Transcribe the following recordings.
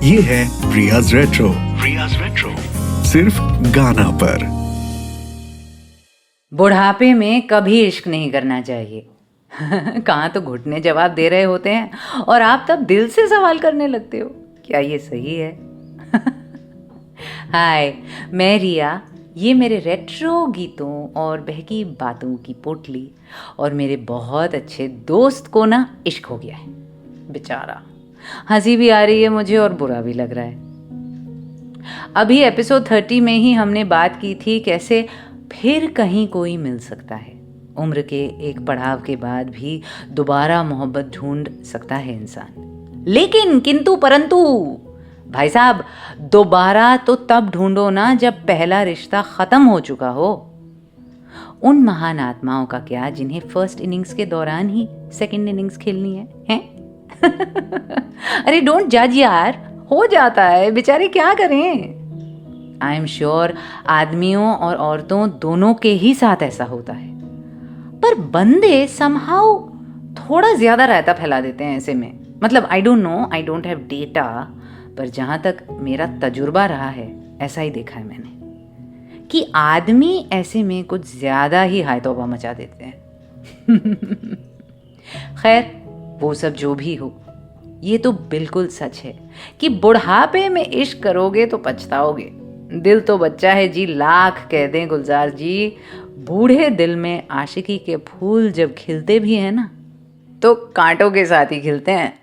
ये है रियाज रेट्रो। रियाज रेट्रो सिर्फ गाना पर। बुढ़ापे में कभी इश्क नहीं करना चाहिए। कहाँ तो घुटने जवाब दे रहे होते हैं और आप तब दिल से सवाल करने लगते हो, क्या ये सही है? हाय, मैं रिया। ये मेरे रेट्रो गीतों और बहकी बातों की पोटली। और मेरे बहुत अच्छे दोस्त को ना इश्क हो गया है बेचारा। हंसी भी आ रही है मुझे और बुरा भी लग रहा है। अभी एपिसोड 30 में ही हमने बात की थी कैसे फिर कहीं कोई मिल सकता है। उम्र के एक पड़ाव के बाद भी दोबारा मोहब्बत ढूंढ सकता है इंसान। लेकिन किंतु परंतु भाई साहब, दोबारा तो तब ढूंढो ना जब पहला रिश्ता खत्म हो चुका हो। उन महान आत्माओं का क्या जिन्हें फर्स्ट इनिंग्स के दौरान ही सेकंड इनिंग्स खेलनी है, हैं? अरे डोंट जज यार, हो जाता है, बेचारे क्या करें। आई एम श्योर आदमियों और औरतों दोनों के ही साथ ऐसा होता है, पर बंदे समहाउ थोड़ा ज्यादा रायता फैला देते हैं ऐसे में। मतलब I don't know, I don't have data, पर जहां तक मेरा तजुर्बा रहा है ऐसा ही देखा है मैंने कि आदमी ऐसे में कुछ ज्यादा ही हाय तौबा मचा देते हैं। खैर, वो सब जो भी हो, ये तो बिल्कुल सच है कि बुढ़ापे में इश्क करोगे तो पछताओगे। दिल तो बच्चा है जी, लाख कह दें गुलजार जी, बूढ़े दिल में आशिकी के फूल जब खिलते भी हैं ना, तो कांटों के साथ ही खिलते हैं।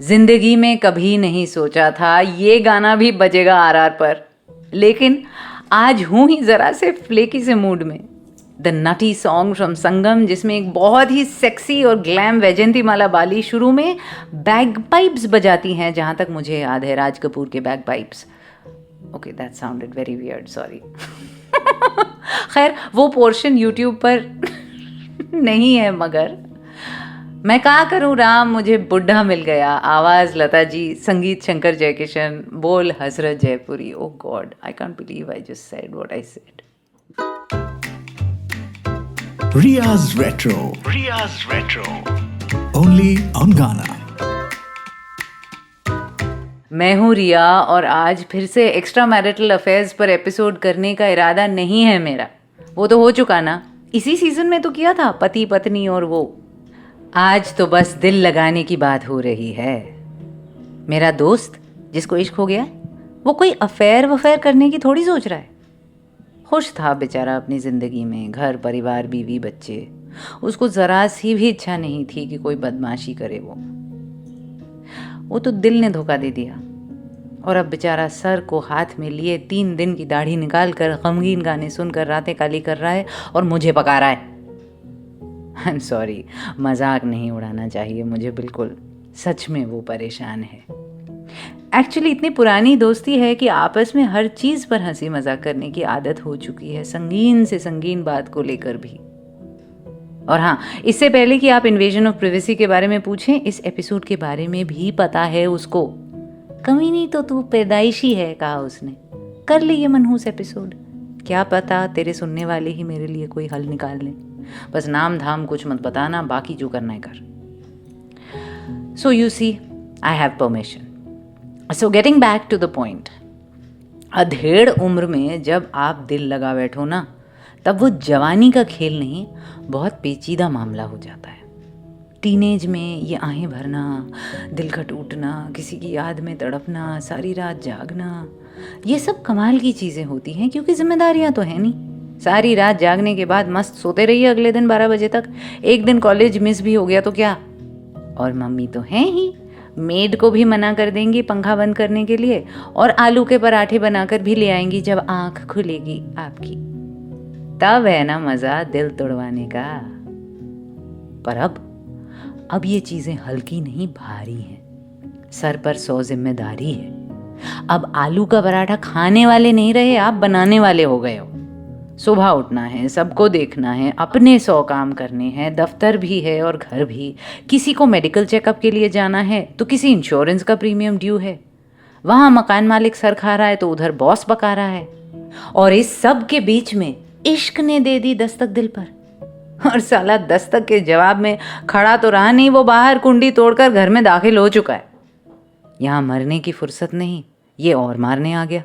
जिंदगी में कभी नहीं सोचा था ये गाना भी बजेगा आरआर पर, लेकिन आज हूं ही जरा से फ्लेकी से मूड में। द नटी सॉन्ग फ्रॉम संगम, जिसमें एक बहुत ही सेक्सी और ग्लैम वैजयंती माला बाली शुरू में बैग पाइप्स बजाती हैं, जहां तक मुझे याद है राज कपूर के bag pipes. Okay, that sounded very weird, sorry. खैर, वो पोर्शन यूट्यूब पर नहीं है, मगर मैं क्या करूं राम, मुझे बुढ़ा मिल गया। आवाज़ लता जी, संगीत शंकर जयकिशन, बोल Hasrat Jaipuri. Oh god, I can't believe I just said what I said. Riya's Retro. Riya's Retro. Only on Ghana. मैं हूँ रिया और आज फिर से एक्स्ट्रा मैरिटल अफेयर्स पर एपिसोड करने का इरादा नहीं है मेरा। वो तो हो चुका ना, इसी सीजन में तो किया था, पति पत्नी और वो। आज तो बस दिल लगाने की बात हो रही है। मेरा दोस्त जिसको इश्क हो गया, वो कोई अफेयर वफेयर करने की थोड़ी सोच रहा है। खुश था बेचारा अपनी ज़िंदगी में, घर परिवार बीवी बच्चे। उसको ज़रा सी भी इच्छा नहीं थी कि कोई बदमाशी करे। वो तो दिल ने धोखा दे दिया और अब बेचारा सर को हाथ में लिए 3 दिन की दाढ़ी निकाल कर गमगीन गाने सुनकर रातें काली कर रहा है और मुझे पका रहा है। आई एम सॉरी, मजाक नहीं उड़ाना चाहिए मुझे बिल्कुल, सच में वो परेशान है। एक्चुअली इतनी पुरानी दोस्ती है कि आपस में हर चीज़ पर हंसी मजाक करने की आदत हो चुकी है, संगीन से संगीन बात को लेकर भी। और हाँ, इससे पहले कि आप इन्वेजन ऑफ प्राइवेसी के बारे में पूछें, इस एपिसोड के बारे में भी पता है उसको। कमी नहीं तो तू पैदाइशी है, कहा उसने। कर ले ये मनहूस एपिसोड, क्या पता तेरे सुनने वाले ही मेरे लिए कोई हल निकाल लें। बस नाम धाम कुछ मत बताना, बाकी जो करना है कर। So you see, I have permission. So getting back to the point, अधेड़ उम्र में जब आप दिल लगा बैठो ना, तब वो जवानी का खेल नहीं, बहुत पेचीदा मामला हो जाता है। टीनेज में ये आहें भरना, दिल का टूटना, किसी की याद में तड़पना, सारी रात जागना, ये सब कमाल की चीज़ें होती हैं, क्योंकि जिम्मेदारियां तो है नहीं। सारी रात जागने के बाद मस्त सोते रहिए अगले दिन 12 बजे तक। एक दिन कॉलेज मिस भी हो गया तो क्या, और मम्मी तो हैं ही, मेड को भी मना कर देंगी पंखा बंद करने के लिए, और आलू के पराठे बनाकर भी ले आएंगी जब आंख खुलेगी आपकी। तब है ना मजा दिल तोड़वाने का। पर अब ये चीजें हल्की नहीं, भारी हैं। सर पर 100 जिम्मेदारी है। अब आलू का पराठा खाने वाले नहीं रहे, आप बनाने वाले हो गए हो। सुबह उठना है, सबको देखना है, अपने 100 काम करने हैं, दफ्तर भी है और घर भी। किसी को मेडिकल चेकअप के लिए जाना है तो किसी इंश्योरेंस का प्रीमियम ड्यू है। वहाँ मकान मालिक सर खा रहा है तो उधर बॉस बका रहा है। और इस सब के बीच में इश्क ने दे दी दस्तक दिल पर। और साला दस्तक के जवाब में खड़ा तो रहा नहीं, वो बाहर कुंडी तोड़कर घर में दाखिल हो चुका है। यहाँ मरने की फुर्सत नहीं, ये और मारने आ गया।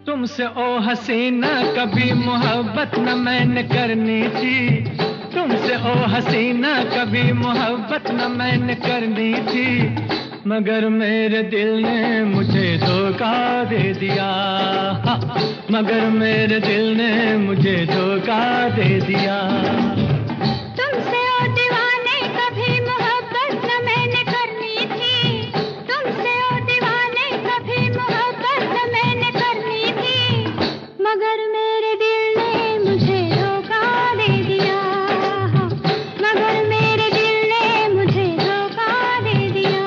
तुमसे ओ हसीना कभी मोहब्बत न मैंने करनी थी, तुमसे ओ हसीना कभी मोहब्बत न मैंने करनी थी, मगर मेरे दिल ने मुझे धोखा दे दिया, मगर मेरे दिल ने मुझे धोखा दे दिया। तुमसे ओ दीवाने कभी मोहब्बत न मैंने करनी थी, तुमसे ओ दीवाने कभी मोहब्बत न मैंने करनी थी, मगर मेरे दिल ने मुझे धोखा दे दिया, मगर मेरे दिल ने मुझे धोखा दे दिया।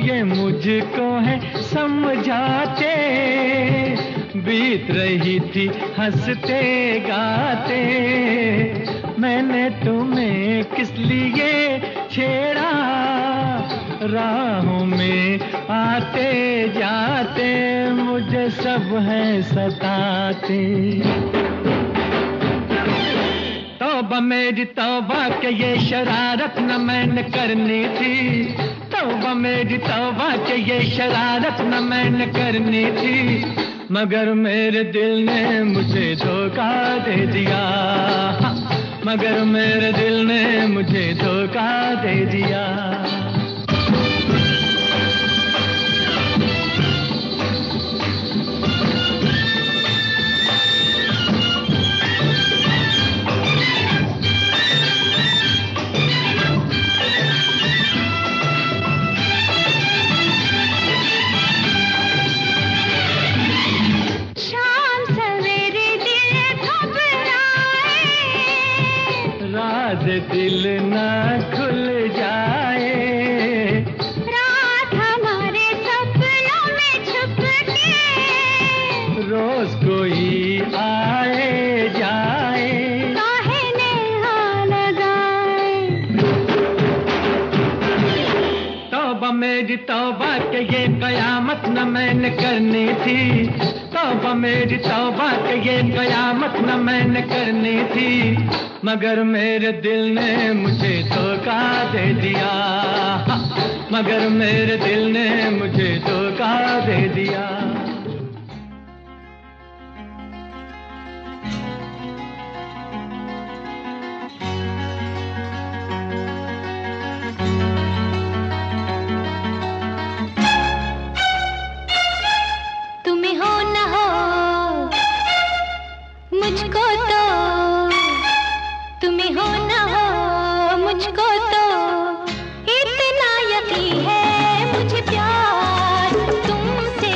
ये मुझको है समझाते, बीत रही थी हंसते गाते, मैंने तुम्हें किस लिए छेड़ा, राहों में आते जाते मुझे सब है सताते। तौबा मेरी तौबा के ये शरारत न मैंने करनी थी, तौबा मेरी तौबा के ये शरारत न मैंने करनी थी, मगर मेरे दिल ने मुझे धोखा दे दिया, मगर मेरे दिल ने मुझे धोखा दे दिया। दिल न खुल जाए, रात हमारे सपनों में छुप के, रोज कोई आए जाए, काहे नेहा लगाए। तौबा मेरी तौबा के ये कयामत न मैंने करनी थी, तौबा मेरी तौबा के ये कयामत न मैंने करनी थी, मगर मेरे दिल ने मुझे धोखा दे दिया, मगर मेरे दिल ने मुझे धोखा दे दिया। तुम्हें हो न हो मुझको तो, तुम्हें हो न हो मुझको तो, इतना यकीन है मुझे प्यार तुमसे,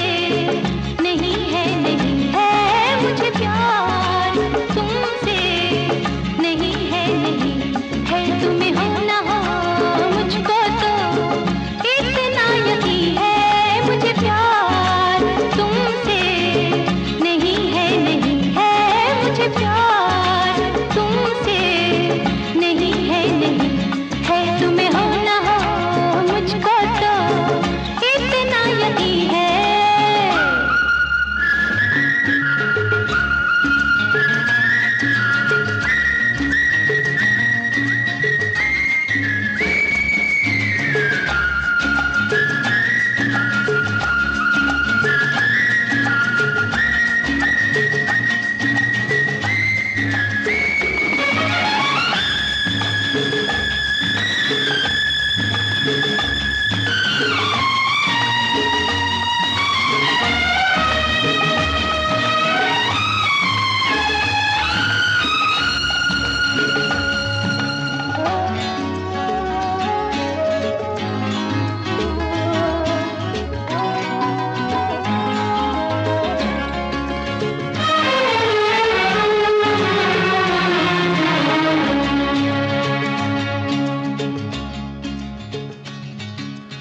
नहीं है नहीं है मुझे प्यार तुमसे, नहीं है नहीं है। तुम्हें हो न हो मुझको तो, इतना यकीन है मुझे प्यार तुमसे, नहीं है नहीं है मुझे प्यार तुमसे, नहीं है नहीं है। तुम्हें हो न हो मुझको तो, इतना यकीन है।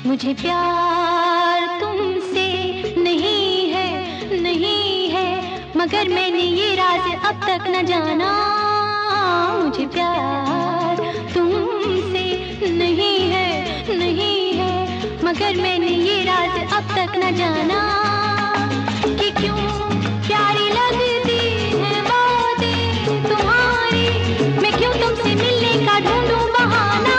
मुझे प्यार तुमसे नहीं है नहीं है, मगर मैंने ये राज अब तक न जाना। मुझे प्यार तुमसे नहीं है नहीं है, मगर मैंने ये राज अब तक न जाना, कि क्यों प्यारी लगती है बातें तुम्हारी, मैं क्यों तुमसे मिलने का ढूंढूं बहाना।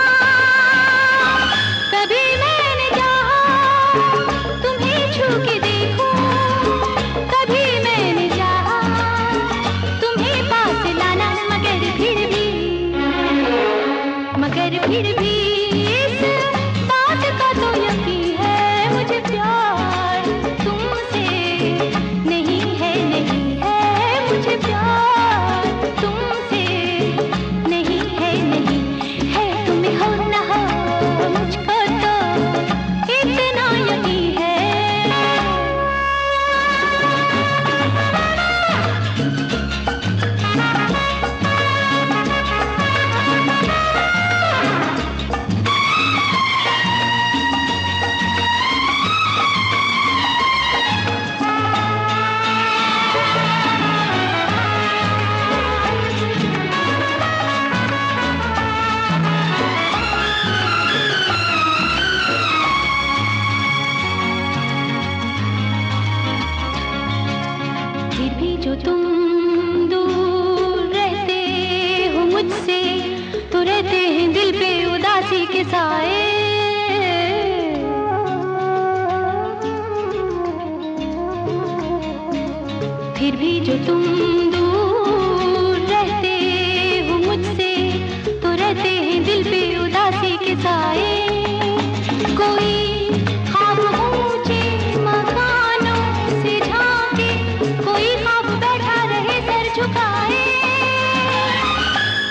कभी मैंने चाहा तुम्हें छू के देखूं, कभी मैंने चाहा तुम्हें पास लाना, मगर फिर भी इस बात का तो यकीन है मुझे प्यार तुमसे नहीं है नहीं है, मुझे प्यार तुमसे नहीं है नहीं है। तुम्हें हो न हो मुझको तो, इतना यकीन है। रहते हैं दिल पे उदासी के साए। कोई ख्वाब ऊंचे मकानों से झांके, कोई ख्वाब बैठा रहे सर झुकाए।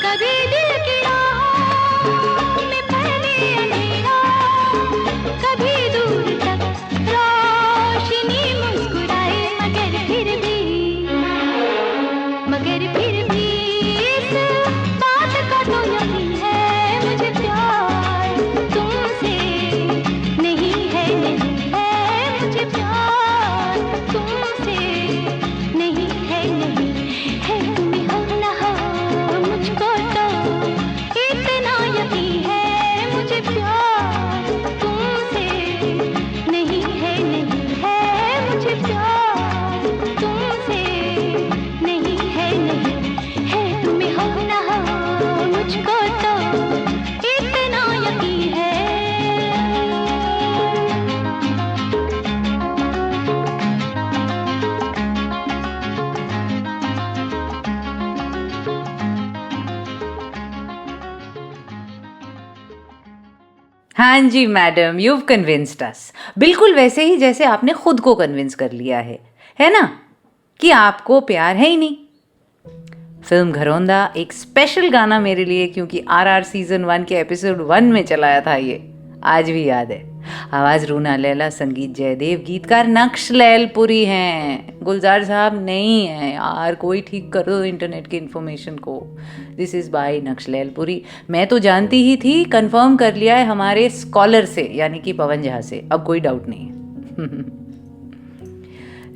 कभी दिल की राहों में फैले अंधेरा, कभी दूर तक रोशनी मुस्कुराए। मगर फिर भी इस बात का तो यकीन है, मुझे प्यार तुमसे नहीं है, नहीं है मुझे प्यार तुमसे नहीं है, नहीं है। तुम्हें हो ना हो मुझको तो इतना यकीन है, मुझे प्यार तुमसे नहीं है, नहीं है मुझे प्यार तुमसे नहीं है, नहीं है। तुम्हें हो ना हो मुझको तो इतना यकीन है। हाँ जी मैडम, you've convinced us। बिल्कुल वैसे ही जैसे आपने खुद को कन्विंस कर लिया है ना, कि आपको प्यार है ही नहीं। फिल्म घरौंदा एक स्पेशल गाना मेरे लिए, क्योंकि RR सीजन 1 के एपिसोड 1 में चलाया था ये, आज भी याद है। आवाज़ रूना लैला, संगीत जयदेव, गीतकार नक्श लैलपुरी हैं, गुलजार साहब नहीं है यार, कोई ठीक कर दो इंटरनेट की इन्फॉर्मेशन को। दिस इज़ बाय नक्श लैलपुरी। मैं तो जानती ही थी, कंफर्म कर लिया है हमारे स्कॉलर से, यानी कि पवन झा से, अब कोई डाउट नहीं है।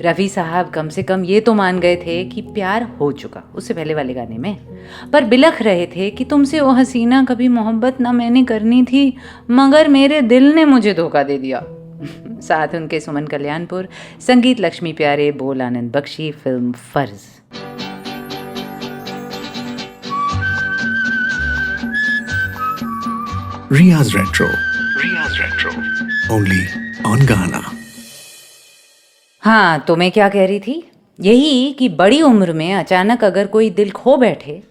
रफ़ी साहब कम से कम ये तो मान गए थे कि प्यार हो चुका, उससे पहले वाले गाने में, पर बिलख रहे थे कि तुमसे ओ हसीना कभी मोहब्बत ना मैंने करनी थी, मगर मेरे दिल ने मुझे धोखा दे दिया। साथ उनके सुमन कल्याणपुर, संगीत लक्ष्मी प्यारे, बोल आनंद बख्शी, फिल्म फर्ज। Riya's Retro. Only on Ghana. हाँ, तो मैं क्या कह रही थी, यही कि बड़ी उम्र में अचानक अगर कोई दिल खो बैठे,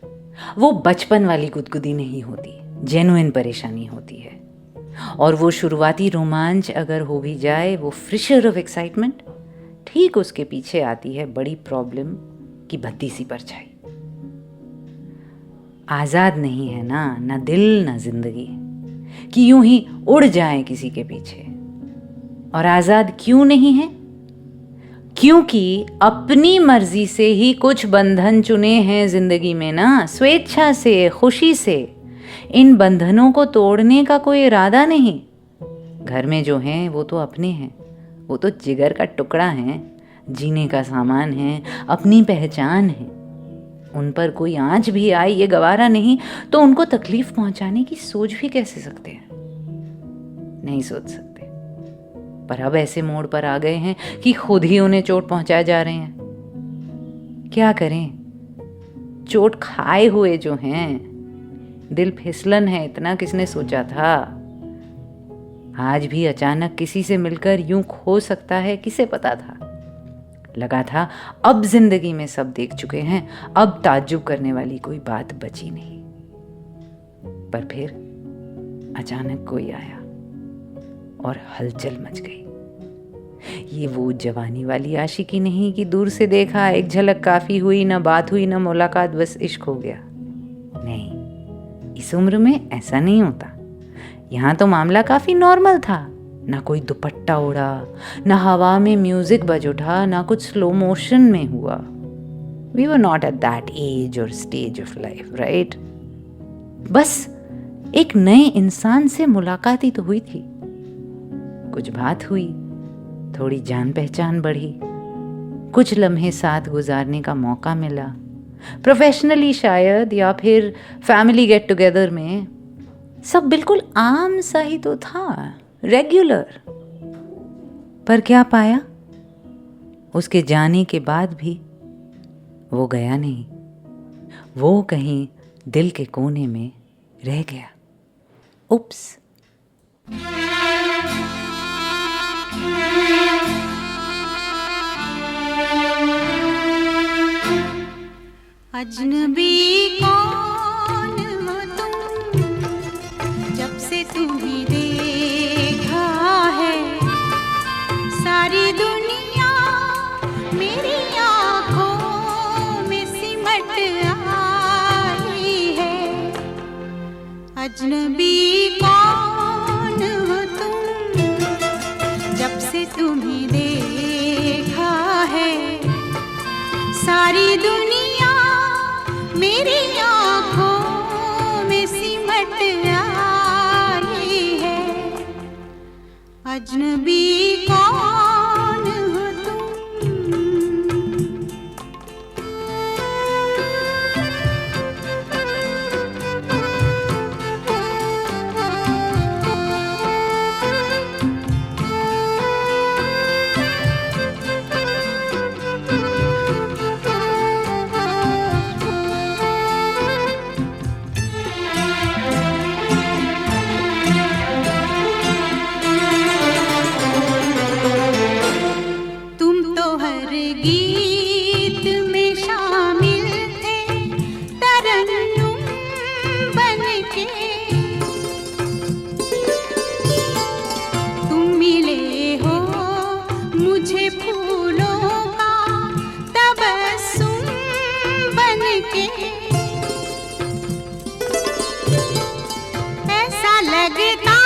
वो बचपन वाली गुदगुदी नहीं होती, जेन्युइन परेशानी होती है। और वो शुरुआती रोमांच अगर हो भी जाए, वो फ्रिशर ऑफ एक्साइटमेंट, ठीक उसके पीछे आती है बड़ी प्रॉब्लम की भद्दी सी परछाई। आज़ाद नहीं है ना दिल ना जिंदगी, कि यूं ही उड़ जाए किसी के पीछे। और आज़ाद क्यों नहीं है? क्योंकि अपनी मर्जी से ही कुछ बंधन चुने हैं जिंदगी में ना, स्वेच्छा से, खुशी से। इन बंधनों को तोड़ने का कोई इरादा नहीं। घर में जो हैं वो तो अपने हैं, वो तो जिगर का टुकड़ा हैं, जीने का सामान है, अपनी पहचान है। उन पर कोई आंच भी आई ये गवारा नहीं, तो उनको तकलीफ पहुंचाने की सोच भी कैसे सकते हैं? नहीं सोच सकते। पर अब ऐसे मोड़ पर आ गए हैं कि खुद ही उन्हें चोट पहुंचाए जा रहे हैं। क्या करें? चोट खाए हुए जो हैं, दिल फिसलन है, इतना किसने सोचा था? आज भी अचानक किसी से मिलकर यूं खो सकता है, किसे पता था? लगा था अब जिंदगी में सब देख चुके हैं, अब ताज्जुब करने वाली कोई बात बची नहीं। पर फिर अचानक कोई आया और हलचल मच गई। ये वो जवानी वाली आशिकी नहीं कि दूर से देखा, एक झलक काफी हुई, ना बात हुई ना मुलाकात, बस इश्क हो गया। नहीं, इस उम्र में ऐसा नहीं होता। यहाँ तो मामला काफी नॉर्मल था। ना कोई दुपट्टा उड़ा, ना हवा में म्यूजिक बज उठा, ना कुछ स्लो मोशन में हुआ। We were not at that age or stage of life, right? बस एक नए इंसान से मुलाकात ही तो हुई थी। कुछ बात हुई, थोड़ी जान पहचान बढ़ी, कुछ लम्हे साथ गुजारने का मौका मिला, प्रोफेशनली शायद, या फिर फैमिली गेट टुगेदर में। सब बिल्कुल आम सा ही तो था, रेगुलर। पर क्या पाया? उसके जाने के बाद भी वो गया नहीं, वो कहीं दिल के कोने में रह गया। उप्स। अजनबी कौन हो तुम, तुम्हें देखा है, सारी दुनिया मेरी आँखों में सिमट आई है। अजनबी कौन हो तुम, जब से तुम्हें देखा है, सारी दुनिया मेरी आँखों में सिमट आई है। अजनबी कौन हो तुम। तुम तो हर गीत में शामिल थे, तरन्नुम बनके। तुम मिले हो मुझे फूलों का तबस्सुम बनके। ऐसा लगता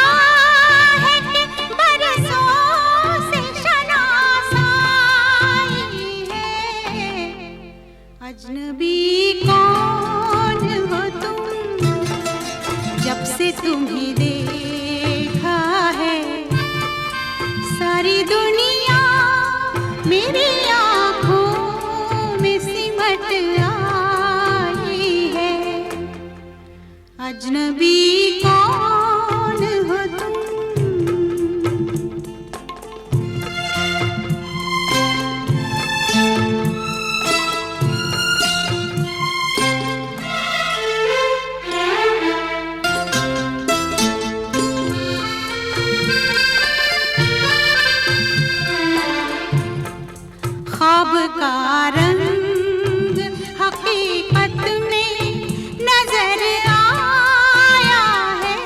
है कि बरसों से शनासाई है। अजनबी कौन हो तुम, जब से तुम्हें देखा है, सारी दुनिया मेरी आँखों में सिमट आई है। अजनबी कौन हो तुम। ख्वाब का रंग हकीकत में नजर आया है।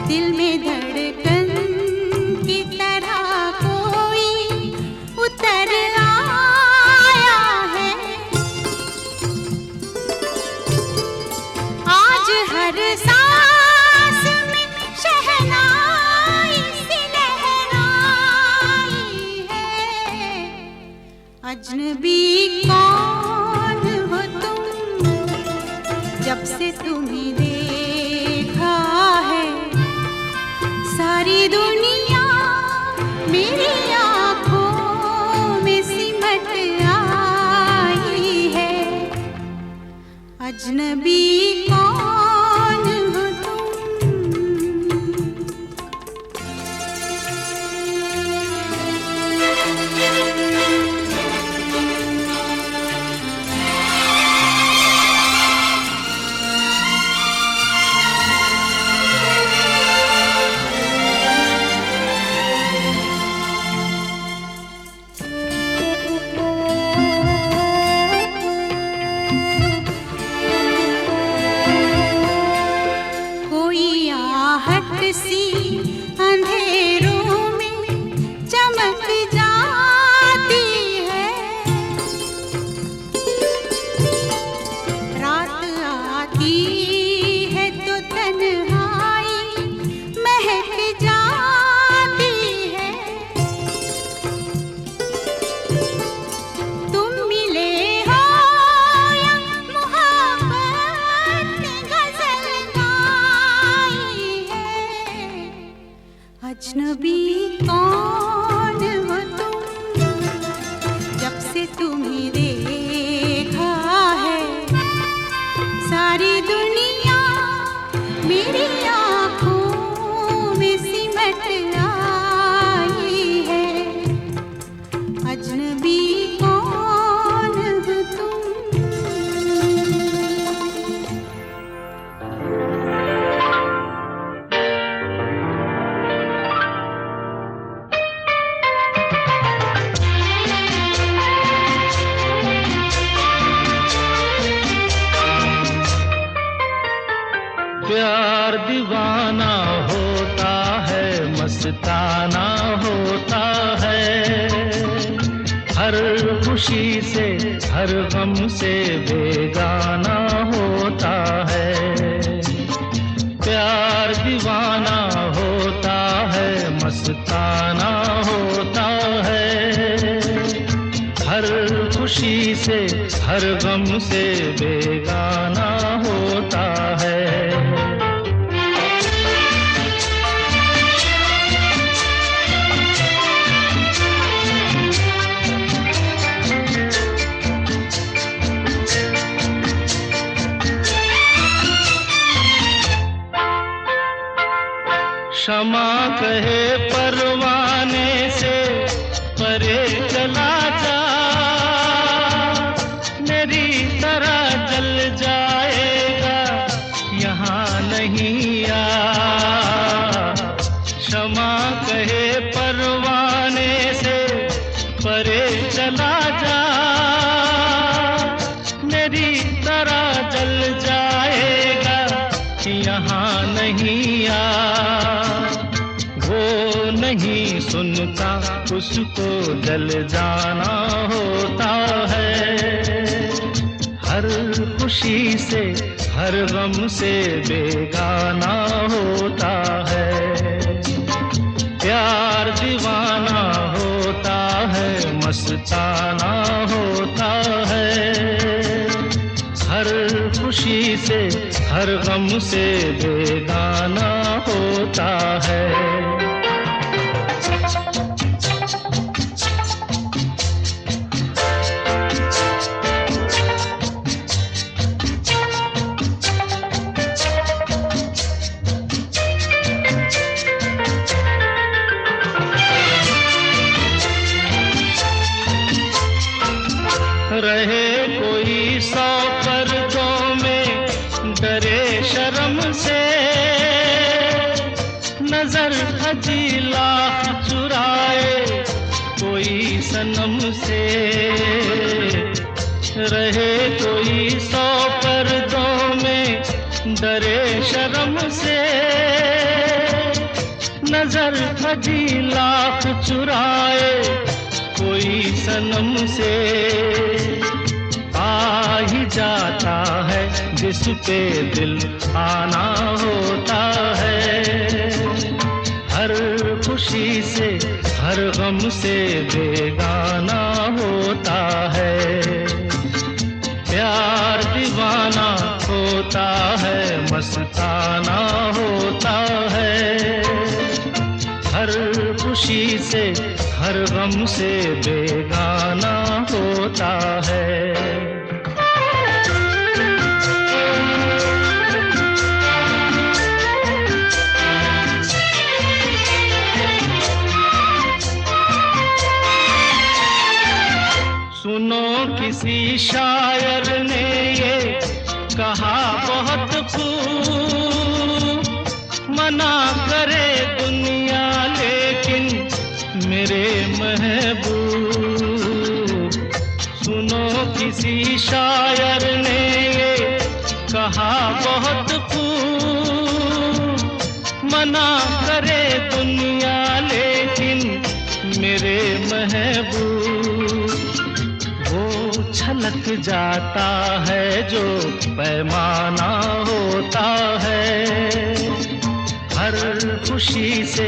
दिल में धड़कन की तरह कोई उतर आया है। आज हर सांस में शहनाई सी लहराई है। अजनबी कौन हो तुम, जब से तुम्हें देखा है, सारी दुनिया मेरी आँखों में सिमट आई है। अजनबी कौन हो तुम। कोई आहट सी अंधेरों में चमक जाती है। रात आती है तो तन्हाई महक जाती है। तुम मिले हो या मोहब्बत ने गजल गाई है। अजनबी कौन हो तुम, जब से तुम्हें देखा है, सारी दुनिया मेरी आँखों में सिमट आई है। अजनबी कौन हो तुम। प्यार दीवाना होता है, मस्ताना होता है, हर खुशी से हर गम से बेगाना होता है। प्यार दीवाना होता है, मस्ताना होता है, हर खुशी से हर गम से बेगाना होता है। क्षमा कहे परवाने से परे चला जा, मेरी तरह जल जाएगा यहाँ नहीं आ। क्षमा कहे परवाने से परे चला जा, मेरी तरह जल जाएगा यहाँ नहीं आ। वो नहीं सुनता उसको जल जाना होता है, हर खुशी से हर गम से बेगाना होता है। प्यार दीवाना होता है, मस्ताना होता है, हर खुशी से हर गम से बेगाना होता है। रहे कोई 100 पर्दों में, डरे शर्म से, नजर हजी लाख चुराए कोई सनम से। रहे कोई 100 पर्दों में, डरे शर्म से, नजर हजी लाख चुराए कोई सनम से। आ ही जाता है जिस पे दिल आना होता है, हर खुशी से हर गम से बेगाना होता है। प्यार दीवाना होता है, मस्ताना होता है, हर खुशी से हर गम से बेगाना होता है। सुनो किसी शायर ने ये कहा बहुत खूब, मना करे दुनिया लेकिन मेरे महबूब। सुनो किसी शायर ने ये कहा बहुत खूब, मना करे दुनिया लेकिन मेरे महबूब। वो छलक जाता है जो पैमाना होता है, हर खुशी से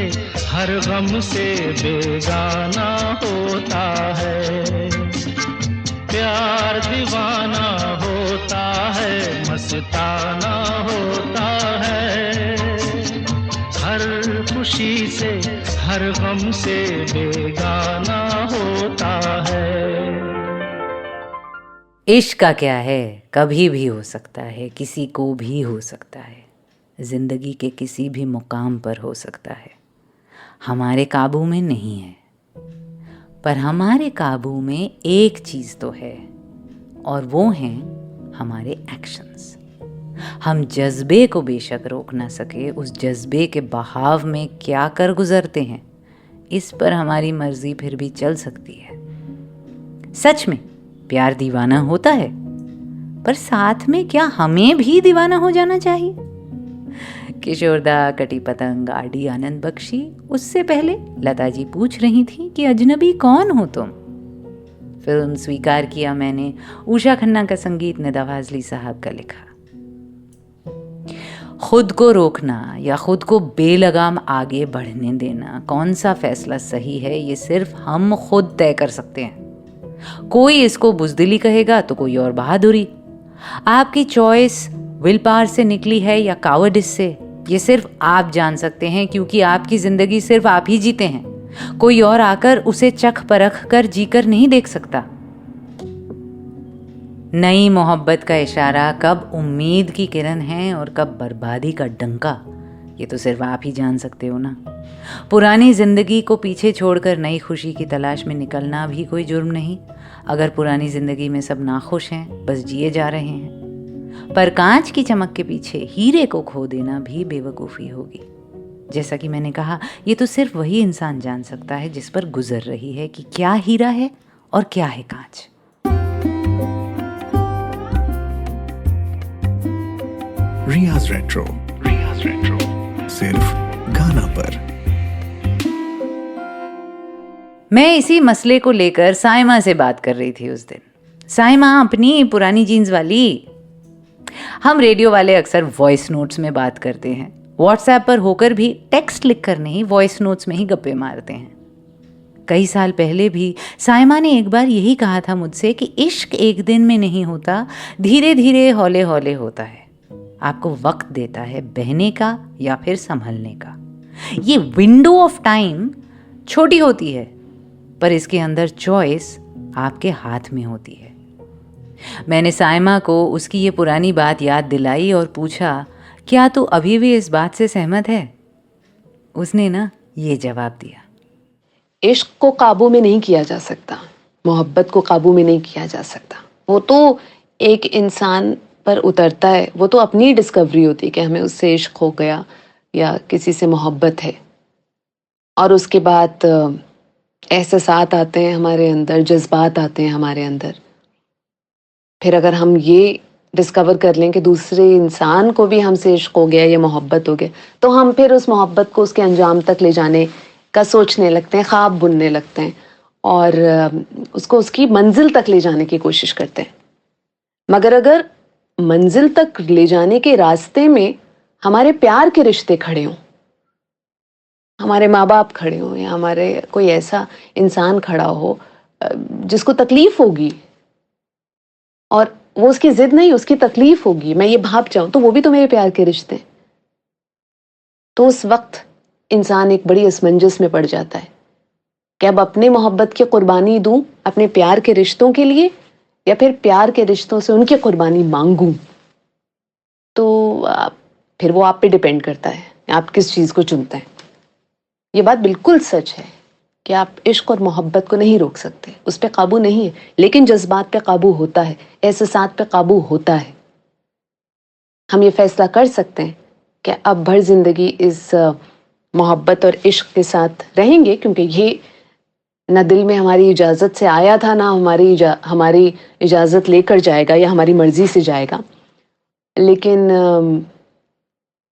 हर गम से बेगाना होता है। प्यार दीवाना होता है, मस्ताना होता है, हर खुशी से हर गम से बेगाना होता है। इश्क का क्या है, कभी भी हो सकता है, किसी को भी हो सकता है, ज़िंदगी के किसी भी मुकाम पर हो सकता है। हमारे काबू में नहीं है, पर हमारे काबू में एक चीज़ तो है, और वो हैं हमारे एक्शंस। हम जज्बे को बेशक रोक ना सके, उस जज्बे के बहाव में क्या कर गुजरते हैं, इस पर हमारी मर्जी फिर भी चल सकती है। सच में प्यार दीवाना होता है, पर साथ में क्या हमें भी दीवाना हो जाना चाहिए? किशोरदा, कटी पतंग, आरडी आनंद बख्शी, उससे पहले लता जी पूछ रही थी कि अजनबी कौन हो तुम। फिल्म स्वीकार किया मैंने, उषा खन्ना का संगीत निदा फाजली साहब का लिखा। खुद को रोकना या खुद को बेलगाम आगे बढ़ने देना, कौन सा फैसला सही है, ये सिर्फ हम खुद तय कर सकते हैं। कोई इसको बुजदिली कहेगा तो कोई और बहादुरी। आपकी चॉइस विल पावर से निकली है या कावर्डिस से, ये सिर्फ आप जान सकते हैं, क्योंकि आपकी जिंदगी सिर्फ आप ही जीते हैं। कोई और आकर उसे चख परख कर जीकर नहीं देख सकता। नई मोहब्बत का इशारा कब उम्मीद की किरण है और कब बर्बादी का डंका, ये तो सिर्फ आप ही जान सकते हो ना। पुरानी जिंदगी को पीछे छोड़कर नई खुशी की तलाश में निकलना भी कोई जुर्म नहीं, अगर पुरानी जिंदगी में सब नाखुश हैं, बस जिए जा रहे हैं। पर कांच की चमक के पीछे हीरे को खो देना भी बेवकूफ़ी होगी। जैसा कि मैंने कहा, ये तो सिर्फ वही इंसान जान सकता है जिस पर गुजर रही है कि क्या हीरा है और क्या है कांच। रियाज रेट्रो सिर्फ गाना पर। मैं इसी मसले को लेकर साइमा से बात कर रही थी उस दिन। साइमा अपनी पुरानी जीन्स वाली। हम रेडियो वाले अक्सर वॉइस नोट्स में बात करते हैं, व्हाट्सएप पर होकर भी टेक्स्ट लिखकर नहीं, वॉइस नोट्स में ही गप्पे मारते हैं। कई साल पहले भी साइमा ने एक बार यही कहा था मुझसे कि इश्क एक दिन में नहीं होता, धीरे धीरे हौले हौले होता है। आपको वक्त देता है बहने का या फिर संभलने का। ये विंडो ऑफ टाइम छोटी होती है, पर इसके अंदर चॉइस आपके हाथ में होती है। मैंने साइमा को उसकी ये पुरानी बात याद दिलाई और पूछा, क्या तू अभी भी इस बात से सहमत है? उसने ना ये जवाब दिया, इश्क को काबू में नहीं किया जा सकता, मोहब्बत को काबू में नहीं किया जा सकता। वो तो एक इंसान पर उतरता है, वो तो अपनी डिस्कवरी होती है कि हमें उससे इश्क हो गया या किसी से मोहब्बत है। और उसके बाद एहसासात आते हैं हमारे अंदर, जज्बात आते हैं हमारे अंदर। फिर अगर हम ये डिस्कवर कर लें कि दूसरे इंसान को भी हमसे इश्क हो गया या मोहब्बत हो गया, तो हम फिर उस मोहब्बत को उसके अंजाम तक ले जाने का सोचने लगते हैं, ख्वाब बुनने लगते हैं और उसको उसकी मंजिल तक ले जाने की कोशिश करते हैं। मगर अगर मंजिल तक ले जाने के रास्ते में हमारे प्यार के रिश्ते खड़े हों, हमारे माँ बाप खड़े हों या हमारे कोई ऐसा इंसान खड़ा हो जिसको तकलीफ होगी और वो उसकी जिद नहीं, उसकी तकलीफ होगी, मैं ये भाप जाऊं, तो वो भी तो मेरे प्यार के रिश्ते हैं। तो उस वक्त इंसान एक बड़ी असमंजस में पड़ जाता है कि अब अपने मोहब्बत की कुर्बानी दूं अपने प्यार के रिश्तों के लिए या फिर प्यार के रिश्तों से उनकी कुर्बानी मांगूं। तो फिर वो आप पे डिपेंड करता है, आप किस चीज़ को चुनते हैं। ये बात बिल्कुल सच है कि आप इश्क और मोहब्बत को नहीं रोक सकते, उस पर काबू नहीं है, लेकिन जज्बात पे काबू होता है, एहसासात पे काबू होता है। हम ये फैसला कर सकते हैं कि अब भर जिंदगी इस मोहब्बत और इश्क के साथ रहेंगे, क्योंकि ये ना दिल में हमारी इजाज़त से आया था, ना हमारी इजाज़त लेकर जाएगा या हमारी मर्जी से जाएगा। लेकिन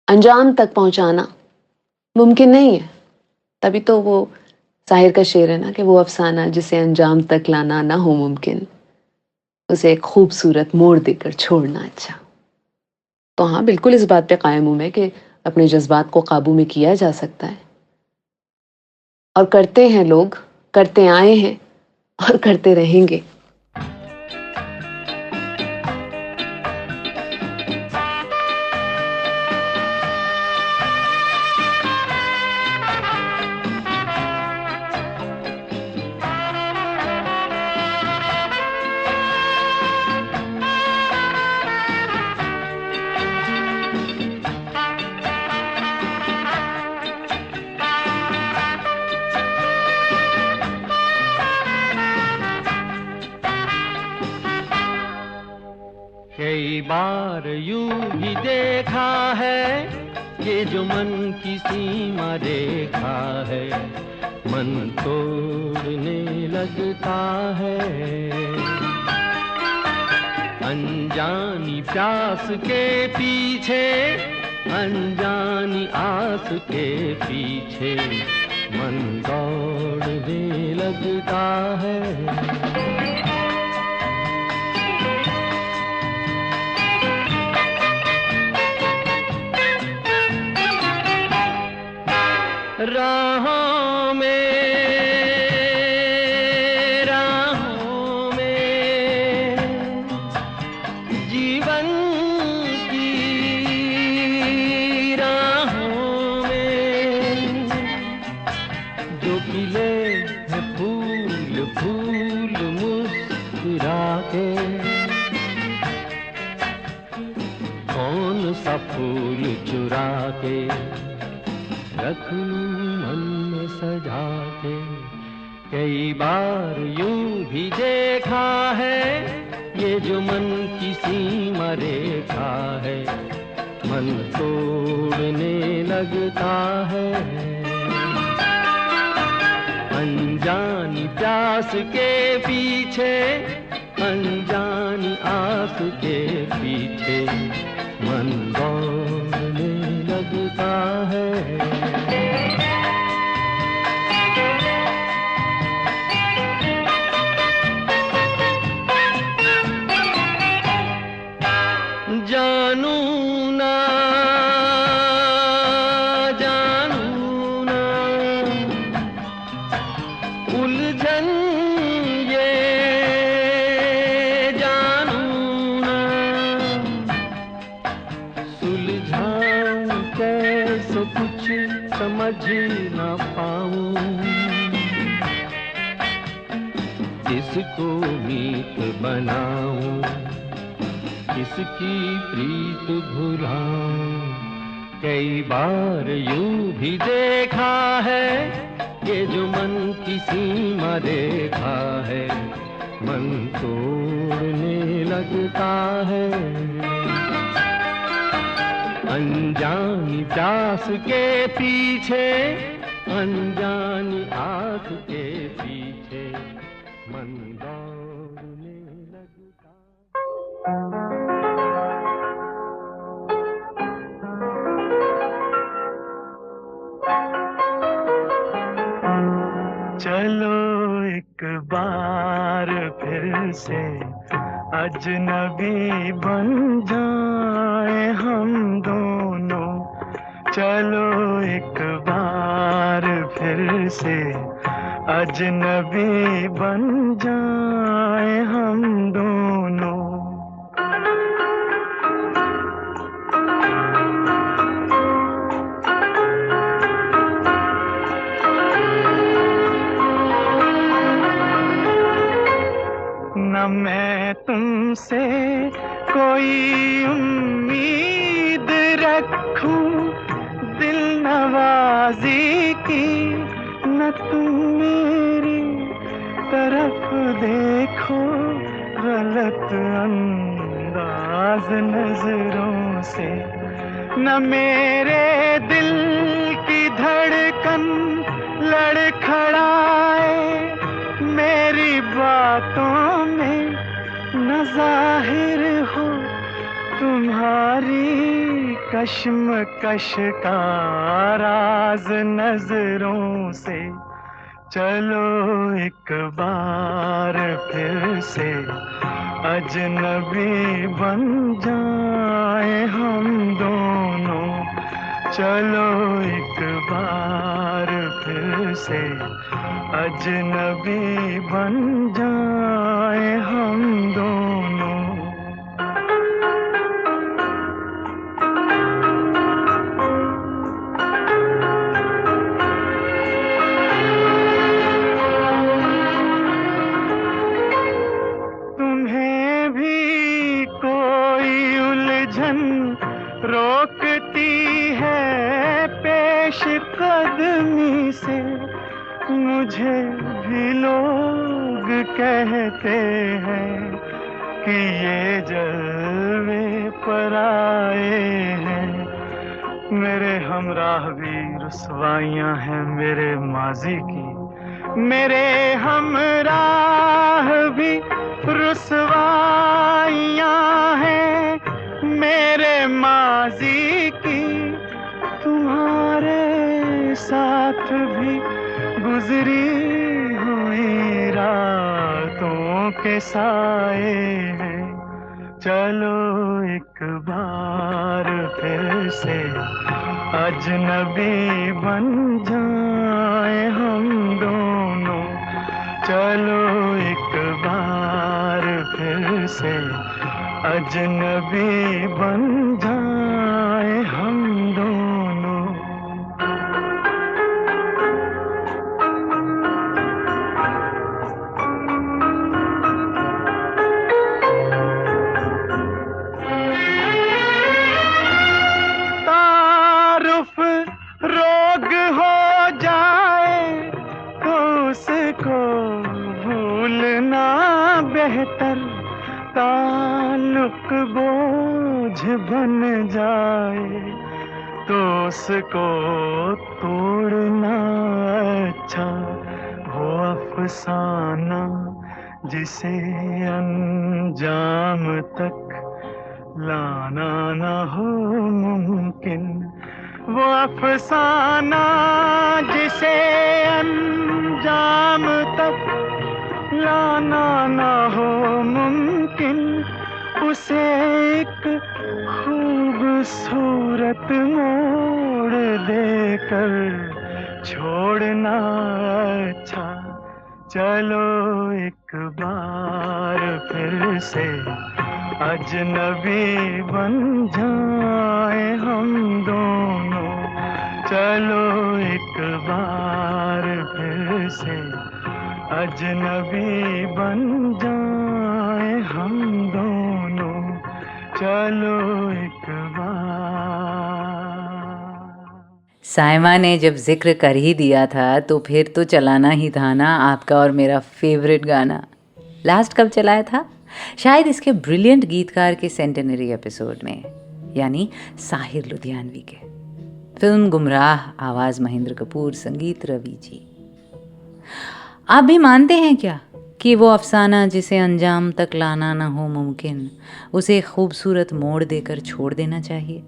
अंजाम तक पहुंचाना मुमकिन नहीं है। तभी तो वो साहिर का शेर है ना कि वो अफसाना जिसे अंजाम तक लाना ना हो मुमकिन, उसे एक खूबसूरत मोड़ देकर छोड़ना अच्छा। तो हाँ, बिल्कुल इस बात पे कायम हूं मैं कि अपने जज्बात को काबू में किया जा सकता है, और करते हैं लोग, करते आए हैं और करते रहेंगे। कई बार यूं ही देखा है ये जो मन की सीमा रेखा है, मन तोड़ने लगता है। अनजानी प्यास के पीछे अनजानी आस के पीछे मन दौड़ने लगता है। राहों में जीवन की राहों में जो खिले हैं फूल फूल मुस्कुरा के, कौन सा फूल चुरा के रखूं मन में सजा के। कई बार यूं भी देखा है ये जो मन की सीमा रेखा है, मन तोड़ने लगता है। अनजानी प्यास के पीछे, अनजानी आस के पीछे मन दौड़ने लगता है। जानू ना उलझन ये जानू ना, सुलझाऊं कैसे कुछ समझ ना पाऊं। किसको मीत बनाऊं, किसकी प्रीत भुलाऊं। कई बार यूं भी देखा है ये जो मन की सीमा रेखा है, मन तोड़ने लगता है। अनजानी प्यास के पीछे, अनजानी आस के पीछे मन दौड़ने लगता। चलो एक बार फिर से अजनबी बन जाए हम दोनों। चलो एक बार फिर से अजनबी बन जाए हम दोनों। न मैं तुमसे कोई उम्मीद रखूं दिल नवाजी की, न तुम मेरी तरफ देखो गलत अंदाज नजरों से। न मेरे दिल की धड़कन लड़खड़ाए मेरी बातों में, न जाहिर हो तुम्हारी कश्मकश का राज नजरों से। चलो एक बार फिर से अजनबी बन जाए हम दोनों। चलो एक बार फिर से अजनबी बन जाए हम दोनों। तुम्हें भी कोई उलझन रोकती है पेश कदमी से, मुझे भी लोग कहते हैं कि ये जलवे पर आए हैं। मेरे हमराह भी रुसवाइयाँ हैं मेरे माजी की, मेरे हमराह भी रुसवाइयाँ हैं मेरे माजी की। साथ भी गुजरी हुई रातों के साए हैं। चलो एक बार फिर से अजनबी बन जाए हम दोनों। चलो एक बार फिर से अजनबी बन जाए हम दोनों। तारुफ रोग हो जाए तो उसको भूलना बेहतर। ताल्लुक बोझ बन जाए तो उसको तोड़ना अच्छा। वो अफसाना जिसे अंजाम तक लाना न हो मुमकिन। वो अफसाना जिसे अंजाम तक लाना न हो मुमकिन। उसे एक खूबसूरत मोड़ देकर छोड़ना अच्छा। चलो एक बार फिर से अजनबी बन जाए हम दोनों। चलो एक बार फिर से अजनबी बन जाए हम दोनों। चलो एक बार। साइमा ने जब जिक्र कर ही दिया था तो फिर तो चलाना ही था ना आपका और मेरा फेवरेट गाना। लास्ट कब चलाया था? शायद इसके ब्रिलियंट गीतकार के सेंटेनरी एपिसोड में, यानी साहिर लुधियानवी के। फिल्म गुमराह, आवाज़ महेंद्र कपूर, संगीत रवि जी। आप भी मानते हैं क्या कि वो अफसाना जिसे अंजाम तक लाना न हो मुमकिन, उसे खूबसूरत मोड़ देकर छोड़ देना चाहिए?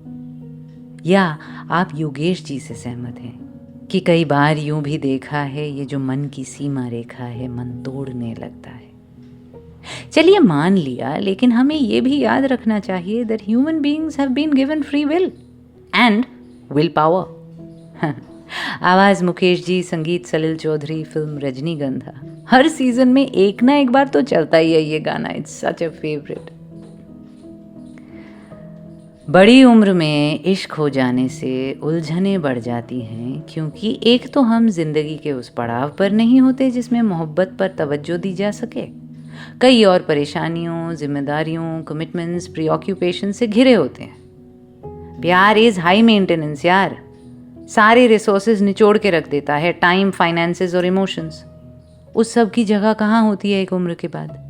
या आप योगेश जी से सहमत हैं कि कई बार यूं भी देखा है ये जो मन की सीमा रेखा है मन तोड़ने लगता है? चलिए मान लिया, लेकिन हमें ये भी याद रखना चाहिए that human beings have been given free will and will power. आवाज़ मुकेश जी, संगीत सलिल चौधरी, फिल्म रजनीगंधा। हर सीजन में एक ना एक बार तो चलता ही है ये गाना। It's such a favourite. बड़ी उम्र में इश्क हो जाने से उलझने बढ़ जाती हैं, क्योंकि एक तो हम जिंदगी के उस पड़ाव पर नहीं होते जिसमें मोहब्बत पर तवज्जो दी जा सके। कई और परेशानियों, जिम्मेदारियों, कमिटमेंट्स, प्रीऑक्यूपेशन से घिरे होते हैं। प्यार इज हाई मेंटेनेंस यार। सारे रिसोर्सेज निचोड़ के रख देता है, टाइम, फाइनेंसेस और इमोशंस। उस सब की जगह कहाँ होती है एक उम्र के बाद?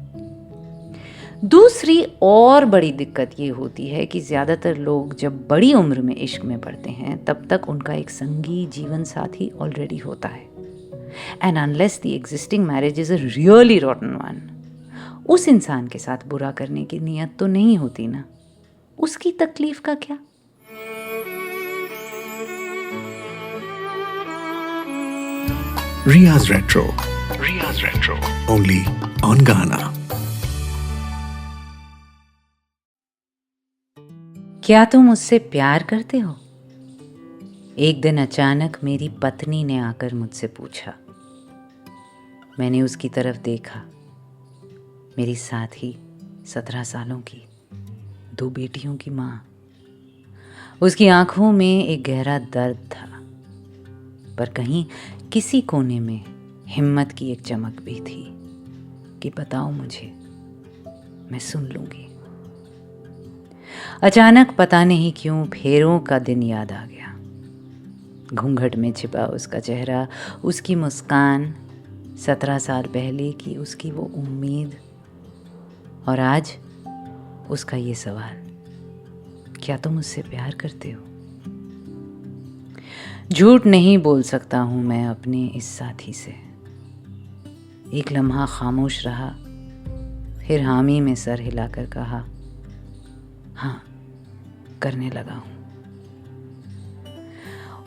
दूसरी और बड़ी दिक्कत ये होती है कि ज़्यादातर लोग जब बड़ी उम्र में इश्क में पड़ते हैं तब तक उनका एक संगी जीवन साथी ऑलरेडी होता है। And unless the existing marriage is a really रॉटन one, उस इंसान के साथ बुरा करने की नीयत तो नहीं होती ना। उसकी तकलीफ का क्या? Riya's Retro. Only on Ghana. क्या तुम उससे प्यार करते हो? एक दिन अचानक मेरी पत्नी ने आकर मुझसे पूछा। मैंने उसकी तरफ देखा। मेरी साथी, 17 सालों की, 2 बेटियों की माँ। उसकी आंखों में एक गहरा दर्द था, पर कहीं किसी कोने में हिम्मत की एक चमक भी थी कि बताओ मुझे, मैं सुन लूंगी। अचानक पता नहीं क्यों फेरों का दिन याद आ गया। घूंघट में छिपा उसका चेहरा, उसकी मुस्कान, 17 साल पहले की उसकी वो उम्मीद, और आज उसका ये सवाल, क्या तुम मुझसे प्यार करते हो? झूठ नहीं बोल सकता हूं मैं अपने इस साथी से। एक लम्हा खामोश रहा, फिर हामी में सर हिलाकर कहा, हाँ, करने लगा हूं।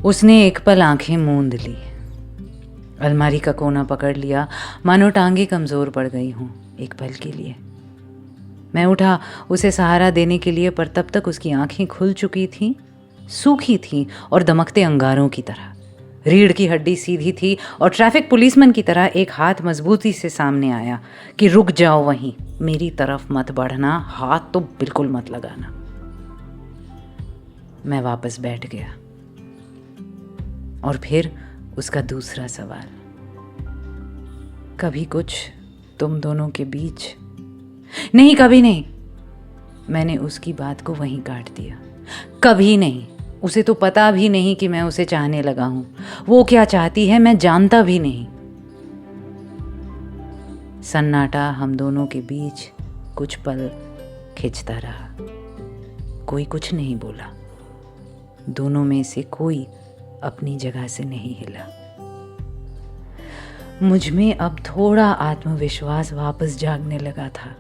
उसने एक पल आंखें मूंद ली, अलमारी का कोना पकड़ लिया, मानो टांगे कमज़ोर पड़ गई हों एक पल के लिए। मैं उठा उसे सहारा देने के लिए, पर तब तक उसकी आंखें खुल चुकी थीं, सूखी थीं और दमकते अंगारों की तरह। रीढ़ की हड्डी सीधी थी और ट्रैफिक पुलिसमैन की तरह एक हाथ मजबूती से सामने आया कि रुक जाओ वहीं, मेरी तरफ मत बढ़ना, हाथ तो बिल्कुल मत लगाना। मैं वापस बैठ गया और फिर उसका दूसरा सवाल, कभी कुछ तुम दोनों के बीच? नहीं, कभी नहीं। मैंने उसकी बात को वहीं काट दिया। कभी नहीं। उसे तो पता भी नहीं कि मैं उसे चाहने लगा हूं। वो क्या चाहती है मैं जानता भी नहीं। सन्नाटा हम दोनों के बीच कुछ पल खिंचता रहा। कोई कुछ नहीं बोला। दोनों में से कोई अपनी जगह से नहीं हिला। मुझ में अब थोड़ा आत्मविश्वास वापस जागने लगा था।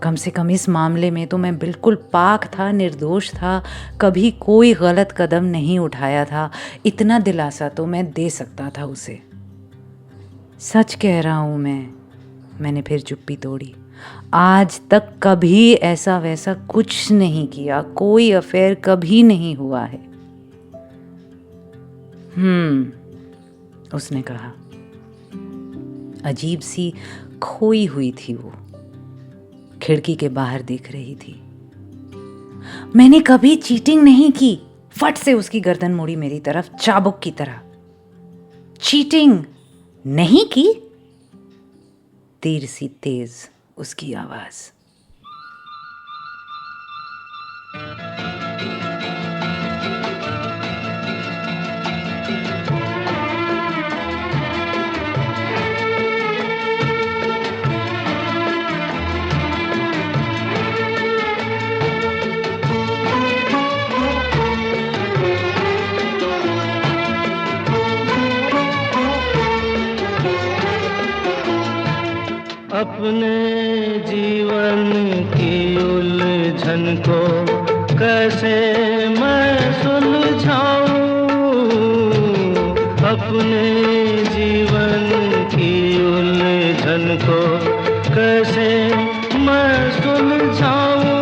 कम से कम इस मामले में तो मैं बिल्कुल पाक था, निर्दोष था, कभी कोई गलत कदम नहीं उठाया था। इतना दिलासा तो मैं दे सकता था उसे। सच कह रहा हूं मैंने फिर चुप्पी तोड़ी। आज तक कभी ऐसा वैसा कुछ नहीं किया, कोई अफेयर कभी नहीं हुआ है। उसने कहा। अजीब सी खोई हुई थी वो, खिड़की के बाहर देख रही थी। मैंने कभी चीटिंग नहीं की। फट से उसकी गर्दन मुड़ी मेरी तरफ, चाबुक की तरह। चीटिंग नहीं की? तीर सी तेज उसकी आवाज। अपने जीवन की उलझन को कैसे मैं सुलझाऊं, अपने जीवन की उलझन को कैसे मैं सुलझाऊं,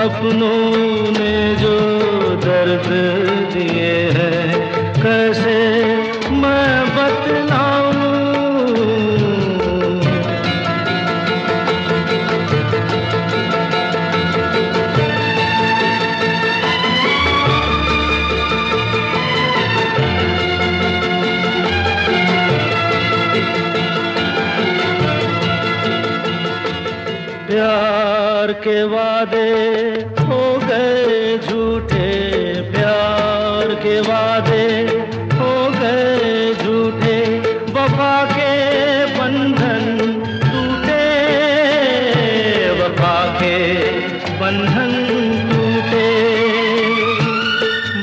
अपनों ने जो दर्द दिए हैं कैसे मैं बतलाऊं। प्यार के वादे हो गए झूठे, प्यार के वादे हो गए झूठे, वफा के बंधन टूटे, वफा के बंधन टूटे,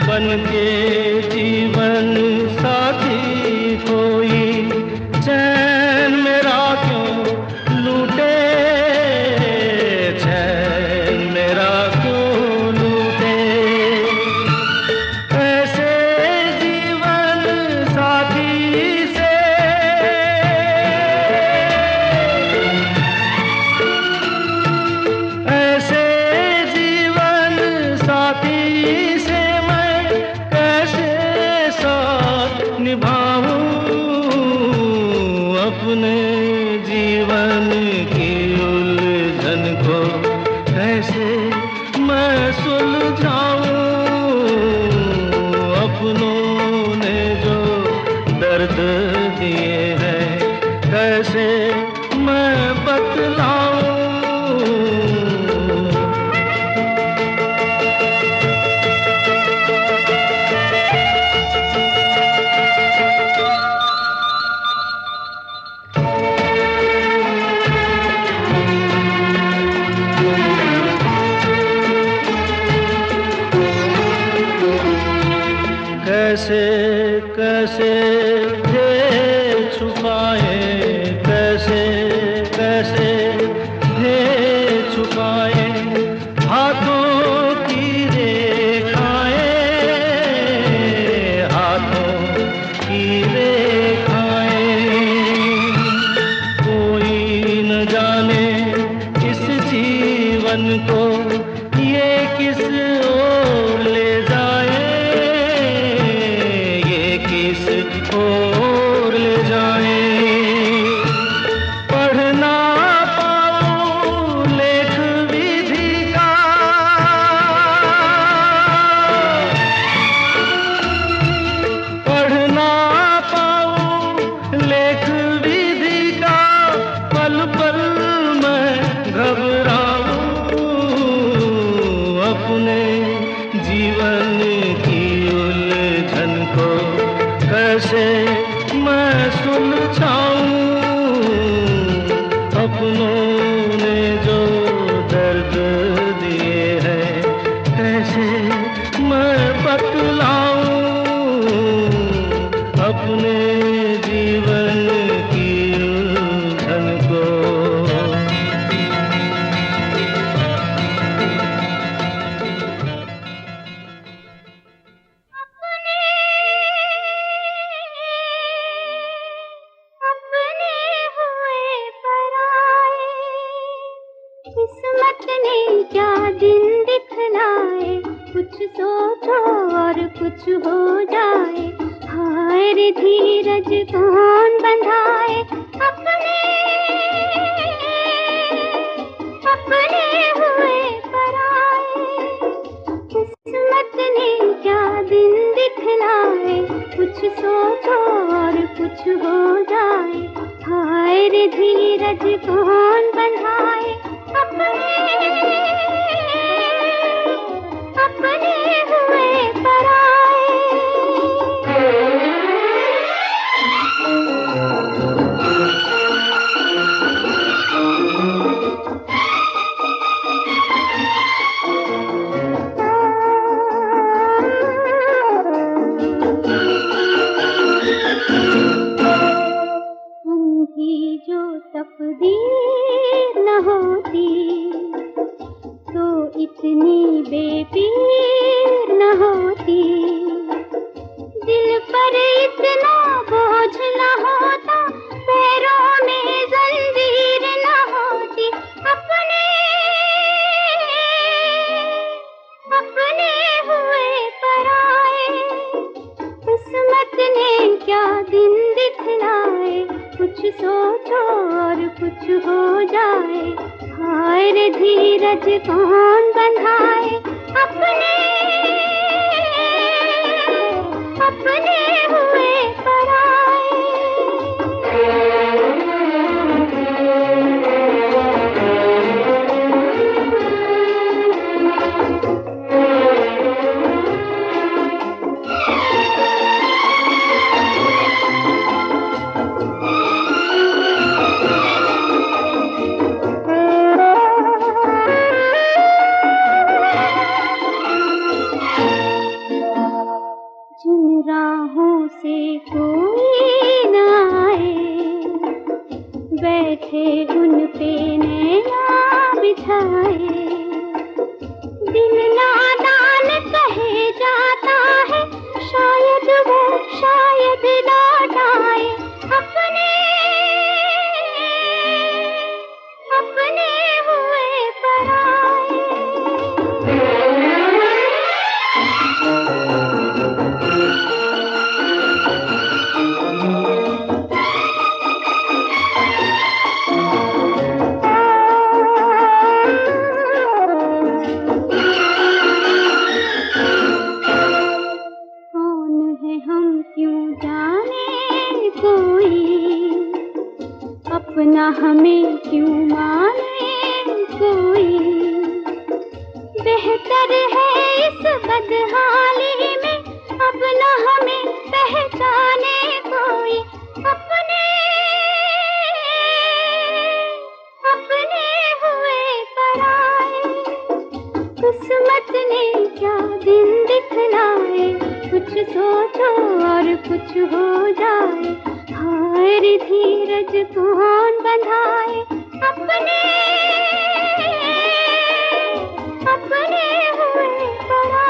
बन के जीवन साथी कोई चैन मेरा क्यों लूटे, अपने जीवन की उलझन को कैसे मैं सुलझाऊं, अपनों ने जो दर्द दिए हैं कैसे मैं बतलाऊं। कैसे कैसे थे छुपाए, कैसे कैसे थे छुपाए, हाथों की रेखाएं जीवन की उलझन को कैसे मैं सुलझाऊं। अपनों ने जो दर्द दिए हैं कैसे मैं बतलाऊं। अपने जीवन की उलझन को। अपने हुए पराए, किस्मत ने क्या दिन दिखलाए। कुछ सोचो और कुछ हो जाए, हाय रे धीरज कौन बंधाए। अपने हुए पराए, किस्मत ने क्या दिन दिखलाए। कुछ सोचो और कुछ हो जाए, हाय रे धीरज कौन बंधाए। अपने हुए पराए। अंधी जो तकदीर न होती तो इतनी बेपीर न होती। दिल पर इतना बोझ न होता, पैरों में जंजीर न होती। अपने हुए पराए, किस्मत ने क्या दिन दिखलाए। कुछ सोचो और कुछ हो जाए, हाय रे धीरज कौन बंधाए। अपने हुए पराए। जिन राहों से कोई न आए, बैठे उन पे नैना बिछाए। दिल नादान कहे जाता है, शायद वो शायद लौट आए। अपने हुए पराए। कौन है हम क्यों जाने कोई, अपना हमें क्यों माने कोई। बेहतर है इस बदहाली में, अब न हमें पहचाने कोई। अपने हुए पराए, किस्मत ने क्या दिन दिखलाए। कुछ सोचो और कुछ हो जाए, हाय रे धीरज कौन बंधाए। अपने हुए पराए।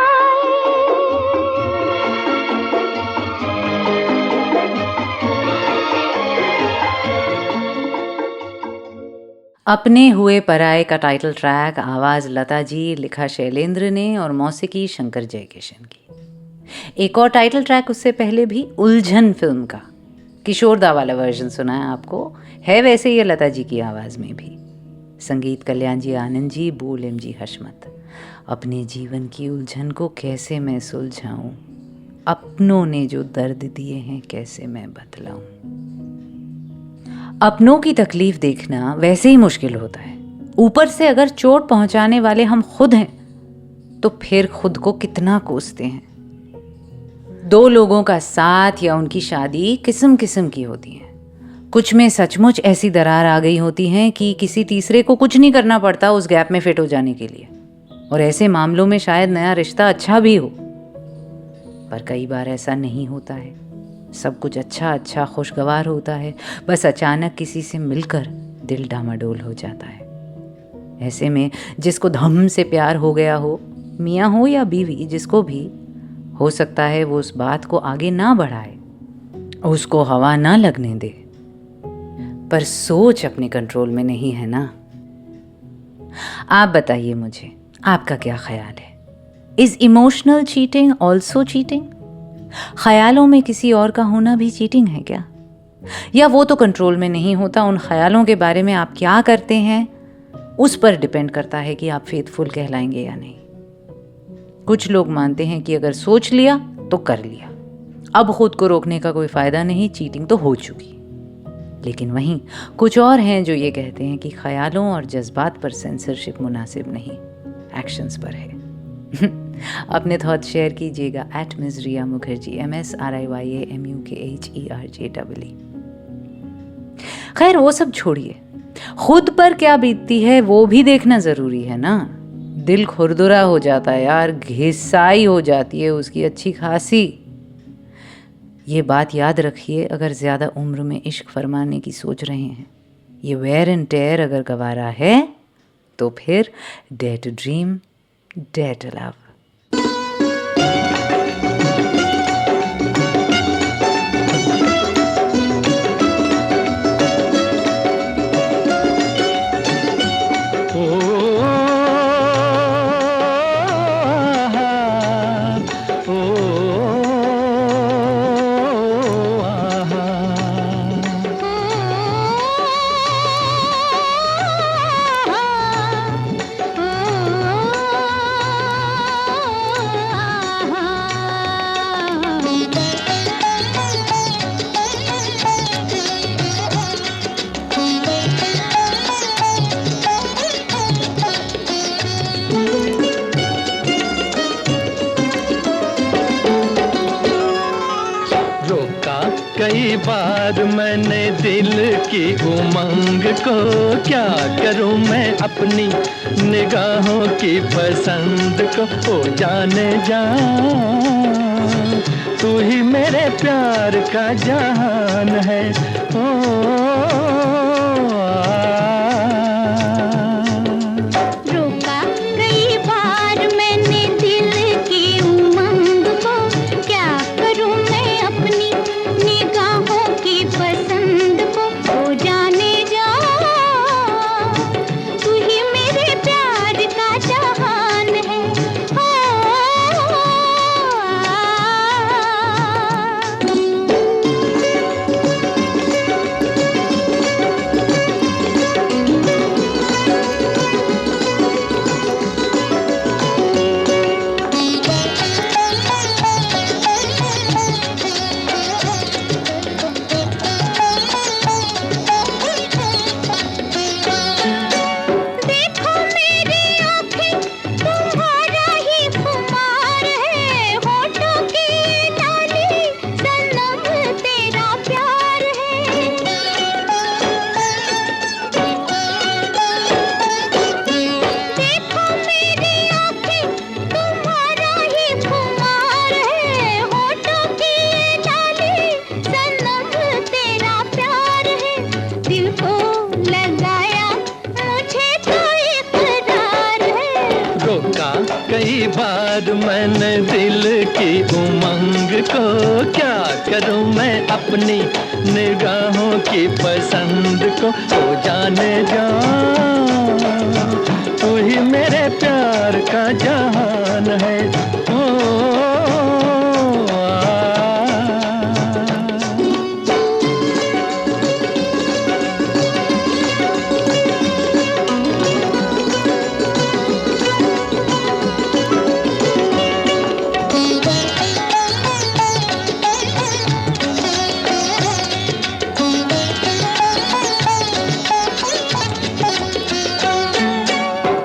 अपने हुए पराए का टाइटल ट्रैक आवाज़ लता जी, लिखा शैलेंद्र ने और मौसीकी शंकर जयकिशन की। एक और टाइटल ट्रैक उससे पहले भी उलझन फिल्म का किशोर दा वाला वर्जन सुना है आपको, है वैसे ये लता जी की आवाज़ में भी। संगीत कल्याण जी आनंद जी, बोल एम जी हशमत। अपने जीवन की उलझन को कैसे मैं सुलझाऊं, अपनों ने जो दर्द दिए हैं कैसे मैं बतलाऊं। अपनों की तकलीफ देखना वैसे ही मुश्किल होता है, ऊपर से अगर चोट पहुंचाने वाले हम खुद हैं तो फिर खुद को कितना कोसते हैं। दो लोगों का साथ या उनकी शादी किस्म किस्म की होती है। कुछ में सचमुच ऐसी दरार आ गई होती है कि किसी तीसरे को कुछ नहीं करना पड़ता उस गैप में फिट हो जाने के लिए, और ऐसे मामलों में शायद नया रिश्ता अच्छा भी हो। पर कई बार ऐसा नहीं होता है। सब कुछ अच्छा खुशगवार होता है, बस अचानक किसी से मिलकर दिल डामाडोल हो जाता है। ऐसे में जिसको धम से प्यार हो गया हो, मियाँ हो या बीवी, जिसको भी हो सकता है वो उस बात को आगे ना बढ़ाए, उसको हवा ना लगने दे, पर सोच अपने कंट्रोल में नहीं है ना। आप बताइए मुझे, आपका क्या ख्याल है? Is emotional cheating also cheating? ख्यालों में किसी और का होना भी चीटिंग है क्या? या वो तो कंट्रोल में नहीं होता, उन ख्यालों के बारे में आप क्या करते हैं उस पर डिपेंड करता है कि आप फेथफुल कहलाएंगे या नहीं। कुछ लोग मानते हैं कि अगर सोच लिया तो कर लिया, अब खुद को रोकने का कोई फायदा नहीं, चीटिंग तो हो चुकी। लेकिन वहीं कुछ और हैं जो ये कहते हैं कि ख्यालों और जज्बात पर सेंसरशिप मुनासिब नहीं, एक्शंस पर है। अपने थॉट शेयर कीजिएगा @Ms रिया मुखर्जी, MSRIYAMUKHERJEE। खैर वो सब छोड़िए, खुद पर क्या बीतती है वो भी देखना जरूरी है ना। दिल खुरदुरा हो जाता है यार, घिसाई हो जाती है उसकी अच्छी खासी। ये बात याद रखिए, अगर ज़्यादा उम्र में इश्क फरमाने की सोच रहे हैं, ये वेयर एंड टेयर अगर गवारा है, तो फिर dare to dream, dare to love. कई बार मैंने दिल की उमंग को, क्या करूं मैं अपनी निगाहों की पसंद को। ओ जाने जा, तू ही मेरे प्यार का जहान है। ओ रोका कई बार मैंने दिल की उमंग को, क्या करूं मैं अपनी निगाहों की पसंद को। ओ जाने जा, तू ही मेरे प्यार का जहान है। देखो मेरी आँखें, तुम्हारा ही खुमार है। होठों की लाली, सनम तेरा प्यार है। देखो मेरी आँखें, तुम्हारा ही खुमार है। होठों की लाली, सनम तेरा प्यार है। दिल को लगाया मुझे तो इकरार है। रोका कई बार मैंने दिल की उमंग को, क्या करूं मैं अपनी निगाहों की पसंद को। ओ जाने जा, तू ही मेरे प्यार का जहान है। ओ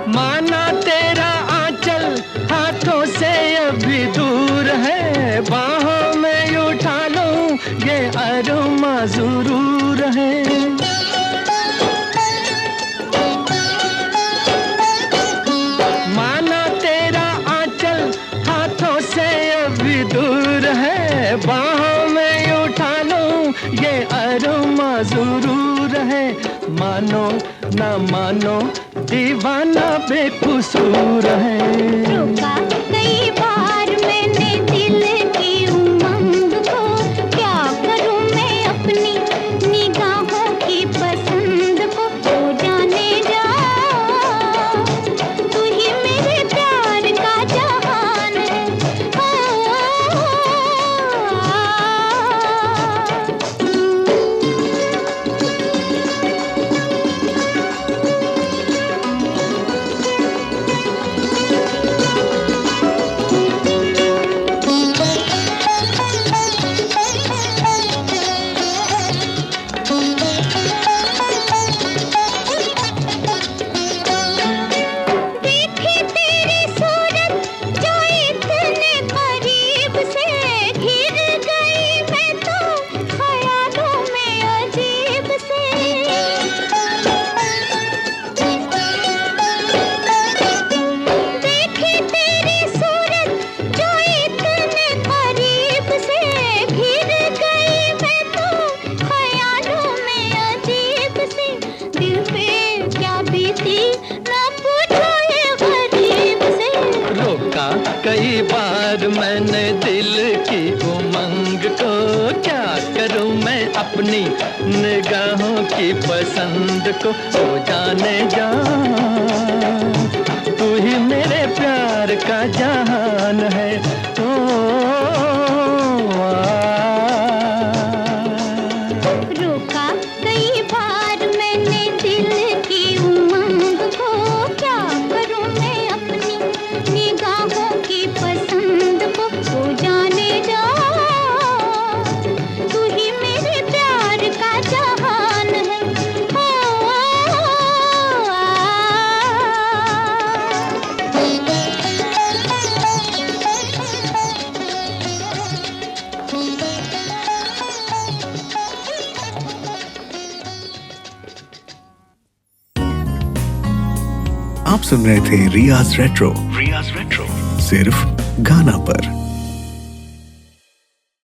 माना तेरा आंचल, हाँ अभी दूर है, बाहों में उठा लूं ये अरमा जरूर है। माना तेरा आंचल हाथों से अभी दूर है, बाहों में उठा लूं ये अरमा जरूर है। मानो ना मानो दीवाना बेकसूर है। रोका कई बार मैंने दिल की उमंग को, क्या करूं मैं अपनी निगाहों की पसंद को। तू जाने जा, तू ही मेरे प्यार का जहान है। देखी तेरी सूरत जो इतने करीब से, घिर गई मैं तो ख्यालों में अजीब से। देखी तेरी सूरत जो इतने करीब से, घिर गई मैं तो ख्यालों में अजीब से। दिल पे क्या बीती ना पूछो ये गरीब से। रोका कई बार मैंने दिल की उमंग को, क्या करूं मैं अपनी निगाहों की पसंद को। ओ जाने जा, तू ही मेरे प्यार का जहान है। ओ, रोका कई बार मैंने दिल की उमंग को, क्या करूं मैं अपनी निगाहों की पसंद को। तू जाने जा, तू ही मेरे प्यार का जहान है। आप सुन रहे थे रियाज रेट्रो सिर्फ गाना पर।